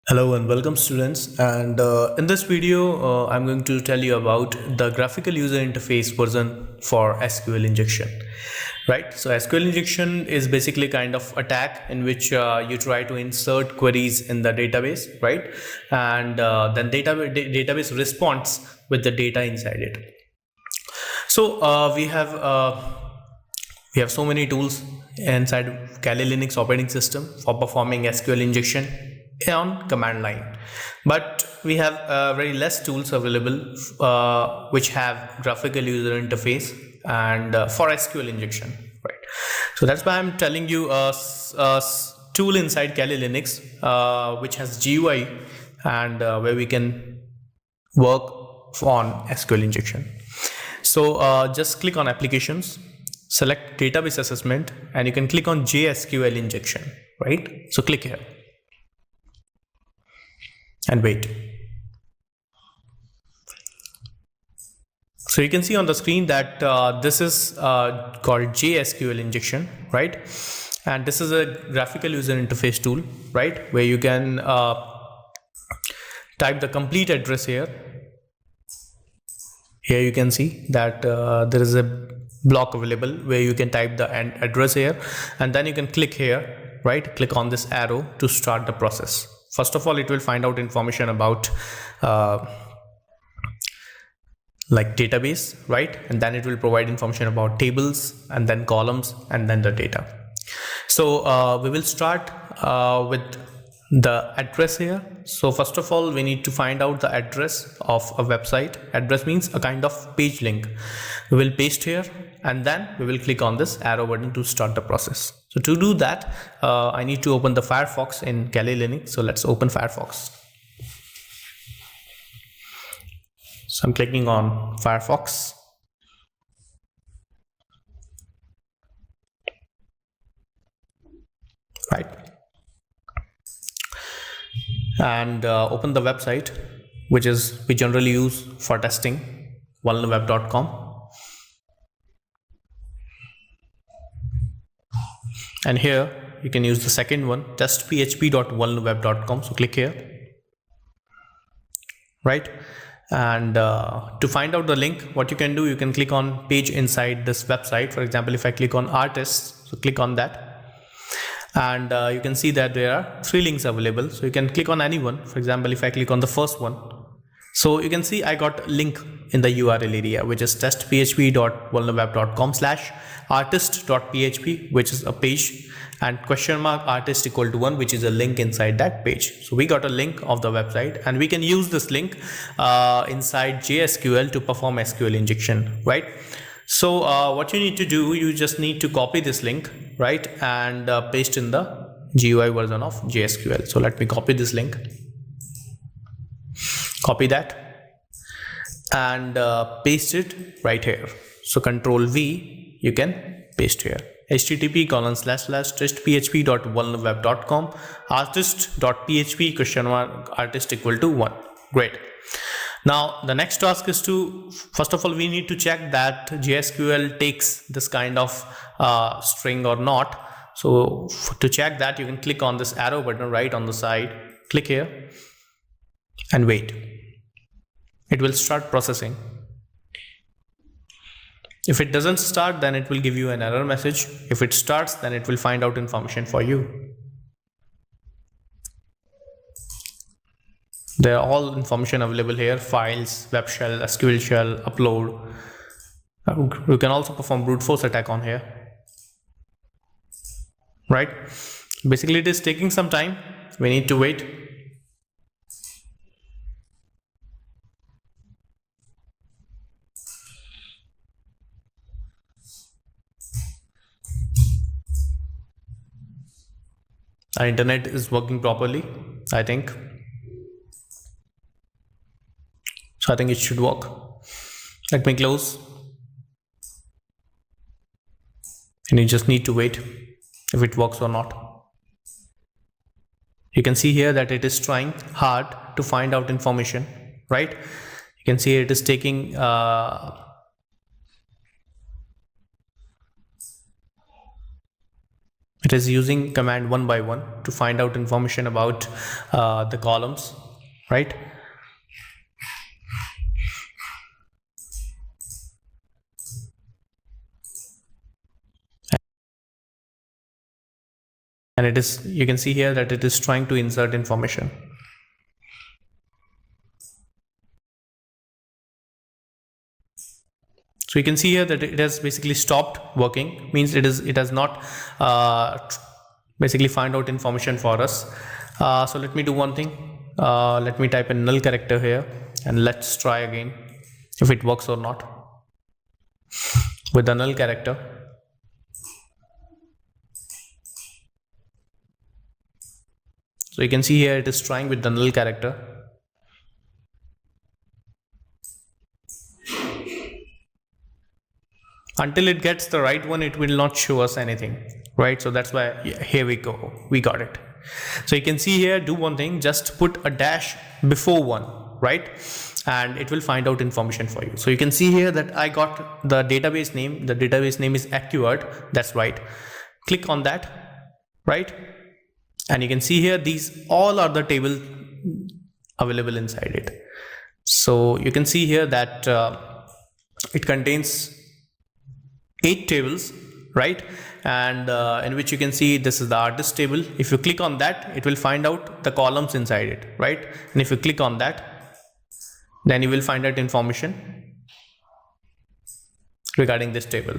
Hello and welcome students, and in this video I'm going to tell you about the graphical user interface version for SQL injection. Right, so SQL injection is basically kind of attack in which you try to insert queries in the database, right, and then database responds with the data inside it. So we have so many tools inside Kali Linux operating system for performing SQL injection on command line, but we have very less tools available which have graphical user interface and for SQL injection, right? So that's why I'm telling you a tool inside Kali Linux which has GUI and where we can work on SQL injection. So just click on applications, select database assessment, and you can click on JSQL injection, right? So click here and wait. So you can see on the screen that this is called JSQL injection, right? And this is a graphical user interface tool, right, where you can type the complete address here. Here you can see that there is a block available where you can type the address here, and then you can click here, right? Click on this arrow to start the process. First of all, it will find out information about like database, right? And then it will provide information about tables and then columns and then the data. So we will start with the address here. So first of all, we need to find out the address of a website. Address means a kind of page link. We will paste here and then we will click on this arrow button to start the process. So to do that, I need to open the Firefox in Kali Linux. So let's open Firefox. So I'm clicking on Firefox. Right. And open the website which we generally use for testing, vulnerweb.com. And here you can use the second one, testphp.vulnerweb.com. So click here, right? And to find out the link, what you can do, you can click on page inside this website. For example, if I click on artists, so click on that, and you can see that there are 3 links available. So you can click on any one. For example, if I click on the first one, so you can see I got a link in the URL area, which is testphp.vulnerweb.com/artist.php, which is a page, and !artist equal to 1, which is a link inside that page. So we got a link of the website, and we can use this link inside JSQL to perform SQL injection, right? So what you need to do, you just need to copy this link, right, and paste in the GUI version of JSQL. So let me copy this link, copy that, and paste it right here. So Control V, you can paste here, http://testphp.vulnerweb.com artist.php !artist equal to 1. Great. Now the next task is to, first of all, we need to check that JSQL takes this kind of string or not. So to check that, you can click on this arrow button right on the side, click here and wait. It will start processing. If it doesn't start, then it will give you an error message. If it starts, then it will find out information for you. There are all information available here: files, web shell, SQL shell, upload. You can also perform brute force attack on here, right? Basically, it is taking some time. We need to wait. Our internet is working properly, I think. So I think it should work. Let me close. And you just need to wait if it works or not. You can see here that it is trying hard to find out information, right? You can see it is taking It is using command one by one to find out information about the columns, right? And it is, you can see here that it is trying to insert information. So you can see here that it has basically stopped working, means it has not basically find out information for us. So let me do one thing. Let me type a null character here and let's try again if it works or not with the null character. So you can see here it is trying with the null character. Until it gets the right one, it will not show us anything, right? So that's why, yeah, here we go, we got it. So you can see here, do one thing, just put a dash before one, right? And it will find out information for you. So you can see here that I got the database name. The database name is AccuArt, that's right. Click on that, right? And you can see here, these all are the table available inside it. So you can see here that it contains 8 tables, right? And in which you can see this is the artist table. If you click on that, it will find out the columns inside it, right? And if you click on that, then you will find out information regarding this table,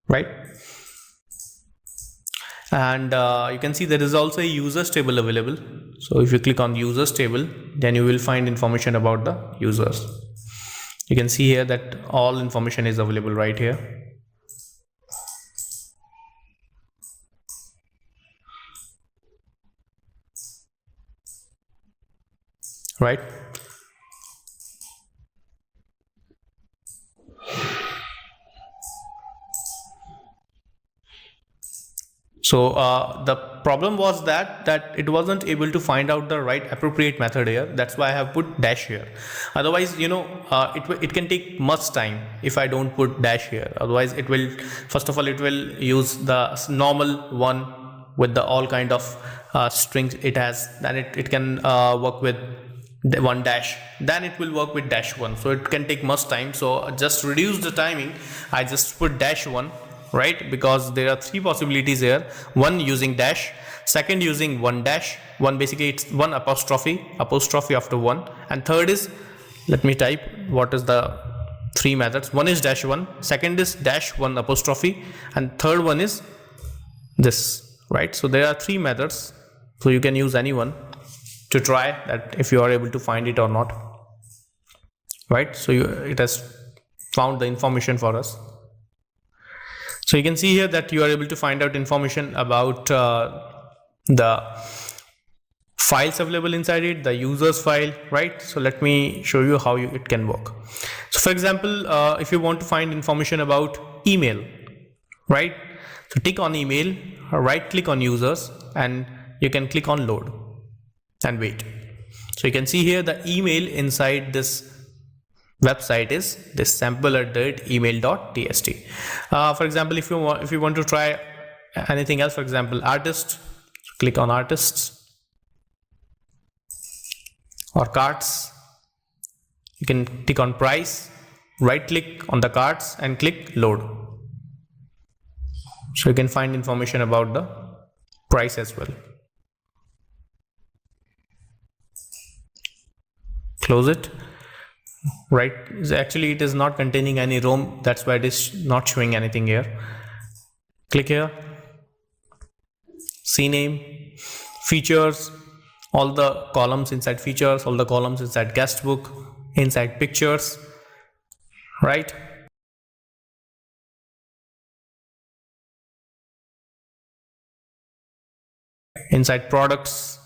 right? And you can see there is also a users table available. So if you click on users table, then you will find information about the users. You can see here that all information is available right here. Right? So the problem was that it wasn't able to find out the right appropriate method here. That's why I have put dash here. Otherwise, you know, it can take much time if I don't put dash here. Otherwise, it will, first of all, it will use the normal one with the all kind of strings it has. Then it can work with one dash. Then it will work with dash one. So it can take much time. So just reduce the timing. I just put dash one. Right, because there are 3 possibilities here. One using dash, second using one dash, one basically it's one apostrophe after one, and third is, let me type what is the 3 methods. One is dash one, second is dash one apostrophe, and third one is this, right? So there are 3 methods, so you can use any one to try that if you are able to find it or not, right? So it has found the information for us. So you can see here that you are able to find out information about the files available inside it, the users file, right? So let me show you how it can work. So for example, if you want to find information about email, right? So tick on email, right click on users, and you can click on load and wait. So you can see here the email inside this website is this sample@email.txt. For example, if you want to try anything else, for example, artist, so click on artists or cards. You can click on price, right click on the cards and click load. So you can find information about the price as well. Close it. Right, actually it is not containing any ROM, that's why it is not showing anything here. Click here, CNAME, features, all the columns inside features, all the columns inside guestbook, inside pictures, right? Inside products,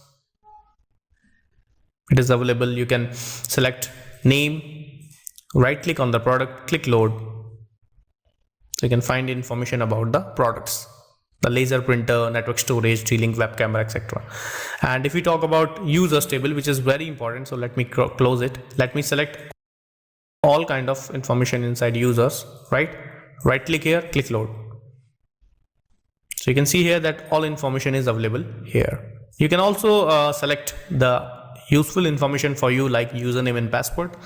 it is available. You can select name, right click on the product, click load. So you can find information about the products, the laser printer, network storage, T-Link web camera, etc. And if we talk about users table, which is very important, so let me close it. Let me select all kind of information inside users, right click here, click load. So you can see here that all information is available here. You can also select the useful information for you like username and password.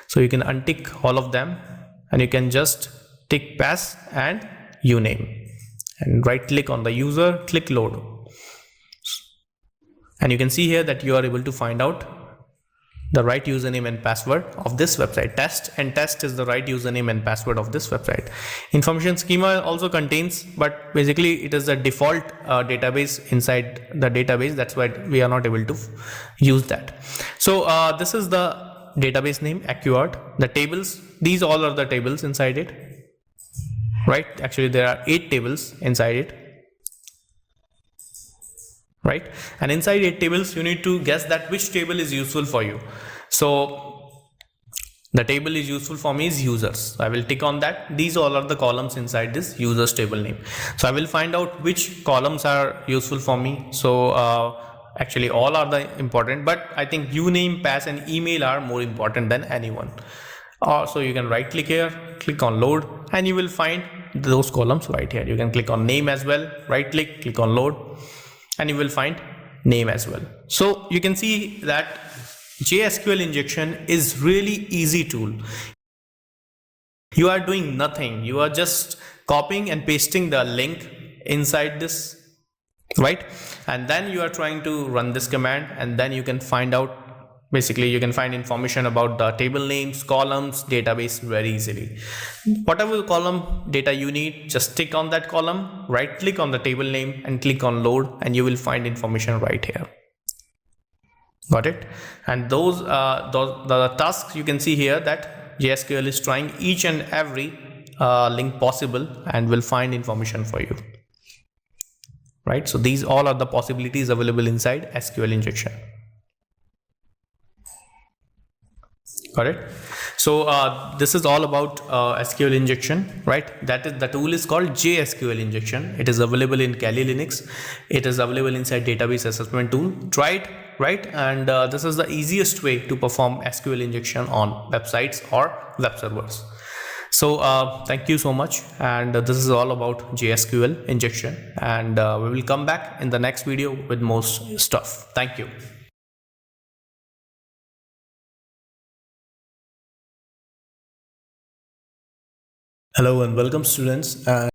So you can untick all of them and you can just tick pass and uname and right click on the user, click load. And you can see here that you are able to find out the right username and password of this website. Test is the right username and password of this website. Information schema also contains, but basically it is the default database inside the database. That's why we are not able to use that. So this is the database name, AccuArt. The tables, these all are the tables inside it, right? Actually there are 8 tables inside it, right? And inside 8 tables you need to guess that which table is useful for you. So the table is useful for me is users. I will tick on that. These all are the columns inside this users table name. So I will find out which columns are useful for me. So actually all are the important, but I think uname, pass and email are more important than anyone. So you can right click here, click on load, and you will find those columns right here. You can click on name as well, right click on load, and you will find name as well. So you can see that JSQL injection is really easy tool. You are doing nothing. You are just copying and pasting the link inside this, right? And then you are trying to run this command, and then you can find out, basically you can find information about the table names, columns, database very easily. Whatever column data you need, just tick on that column, right click on the table name and click on load, and you will find information right here. Got it? And those the tasks you can see here that JSQL is trying each and every link possible and will find information for you, right? So these all are the possibilities available inside SQL injection. Got it? So this is all about SQL injection, right? That is, the tool is called JSQL injection. It is available in Kali Linux. It is available inside database assessment tool. Try it, right? And this is the easiest way to perform SQL injection on websites or web servers. So thank you so much, and this is all about JSQL injection, and we will come back in the next video with more stuff. Thank you. Hello and welcome students.